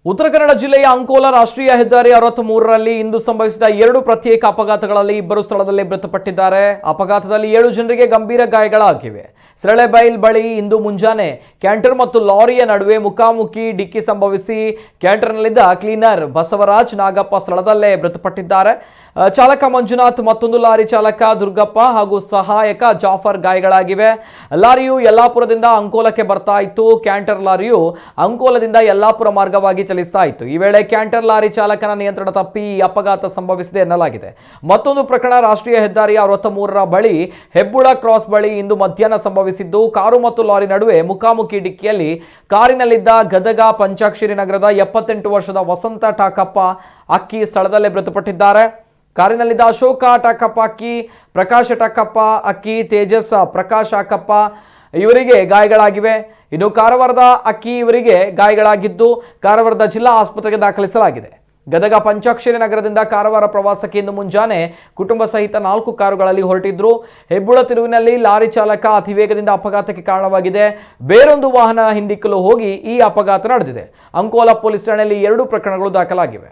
ಉತ್ತರ ಕನ್ನಡ ಜಿಲ್ಲೆಯ ಅಂಕೋಲಾ ರಾಷ್ಟ್ರೀಯ ಹೆದ್ದಾರಿ 63ರಲ್ಲಿ ಇಂದು ಸಂಭವಿಸಿದ 2 ಪ್ರತ್ಯೇಕ ಅಪಘಾತಗಳಲ್ಲಿ ಇಬ್ಬರು ಸ್ಥಳದಲ್ಲೇ ಮೃತಪಟ್ಟಿದ್ದಾರೆ. ಅಪಘಾತದಲ್ಲಿ 7 ಜನರಿಗೆ ಗಂಭೀರ ಗಾಯಗಳಾಗಿವೆ. ಸರಳೆಬೈಲ್ ಬಳಿ ಇಂದು ಮುಂಜಾನೆ ಕ್ಯಾಂಟರ್ ಮತ್ತು ಲಾರಿಯ ನಡುವೆ ಮುಖಾಮುಖಿ ಡಿಕ್ಕಿ ಸಂಭವಿಸಿ ಕ್ಯಾಂಟರ್ನಲ್ಲಿದ್ದ ಕ್ಲೀನರ್ ಬಸವರಾಜ್ ನಾಗಪ್ಪ ಸ್ಥಳದಲ್ಲೇ ಮೃತಪಟ್ಟಿದ್ದಾರೆ. ಚಾಲಕ ಮಂಜುನಾಥ್, ಮತ್ತೊಂದು ಲಾರಿ ಚಾಲಕ ದುರ್ಗಪ್ಪ ಹಾಗೂ ಸಹಾಯಕ ಜಾಫರ್ ಗಾಯಗಳಾಗಿವೆ. ಲಾರಿಯು ಯಲ್ಲಾಪುರದಿಂದ ಅಂಕೋಲಕ್ಕೆ ಬರ್ತಾ ಇತ್ತು. ಕ್ಯಾಂಟರ್ ಲಾರಿಯು ಅಂಕೋಲದಿಂದ ಯಲ್ಲಾಪುರ ಮಾರ್ಗವಾಗಿ ಚಲಿಸ್ತಾ ಇತ್ತು. ಈ ವೇಳೆ ಕ್ಯಾಂಟರ್ ಲಾರಿ ಚಾಲಕನ ನಿಯಂತ್ರಣ ತಪ್ಪಿ ಈ ಅಪಘಾತ ಸಂಭವಿಸಿದೆ ಎನ್ನಲಾಗಿದೆ. ಮತ್ತೊಂದು ಪ್ರಕರಣ ರಾಷ್ಟ್ರೀಯ ಹೆದ್ದಾರಿಯ 63ರ ಬಳಿ ಹೆಬ್ಬುಳ ಕ್ರಾಸ್ ಬಳಿ ಇಂದು ಮಧ್ಯಾಹ್ನ ಸಂಭವಿಸಿದ್ದು, ಕಾರು ಮತ್ತು ಲಾರಿ ನಡುವೆ ಮುಖಾಮುಖಿ ಡಿಕ್ಕಿಯಲ್ಲಿ ಕಾರಿನಲ್ಲಿದ್ದ ಗದಗ ಪಂಚಾಕ್ಷರಿ ನಗರದ 78 ವರ್ಷದ ವಸಂತ ಟಾಕಪ್ಪ ಅಕ್ಕಿ ಸ್ಥಳದಲ್ಲೇ ಮೃತಪಟ್ಟಿದ್ದಾರೆ. ಕಾರಿನಲ್ಲಿದ್ದ ಅಶೋಕ ಟಾಕಪ್ಪ ಅಕ್ಕಿ, ಪ್ರಕಾಶ ಟಾಕಪ್ಪ ಅಕ್ಕಿ, ತೇಜಸ್ ಪ್ರಕಾಶ್ ಅಕ್ಕಪ್ಪ ಇವರಿಗೆ ಗಾಯಗಳಾಗಿವೆ. ಇನ್ನು ಕಾರವಾರದ ಅಕ್ಕಿ ಇವರಿಗೆ ಗಾಯಗಳಾಗಿದ್ದು ಕಾರವಾರದ ಜಿಲ್ಲಾ ಆಸ್ಪತ್ರೆಗೆ ದಾಖಲಿಸಲಾಗಿದೆ. ಗದಗ ಪಂಚಾಕ್ಷರಿ ನಗರದಿಂದ ಕಾರವಾರ ಪ್ರವಾಸಕ್ಕೆ ಇಂದು ಮುಂಜಾನೆ ಕುಟುಂಬ ಸಹಿತ 4 ಕಾರುಗಳಲ್ಲಿ ಹೊರಟಿದ್ರು. ಹೆಬ್ಬುಳ ತಿರುವಿನಲ್ಲಿ ಲಾರಿ ಚಾಲಕ ಅತಿವೇಗದಿಂದ ಅಪಘಾತಕ್ಕೆ ಕಾರಣವಾಗಿದೆ. ಬೇರೊಂದು ವಾಹನ ಹಿಂದಿಕ್ಕಲು ಹೋಗಿ ಈ ಅಪಘಾತ ನಡೆದಿದೆ. ಅಂಕೋಲಾ ಪೊಲೀಸ್ ಠಾಣೆಯಲ್ಲಿ 2 ಪ್ರಕರಣಗಳು ದಾಖಲಾಗಿವೆ.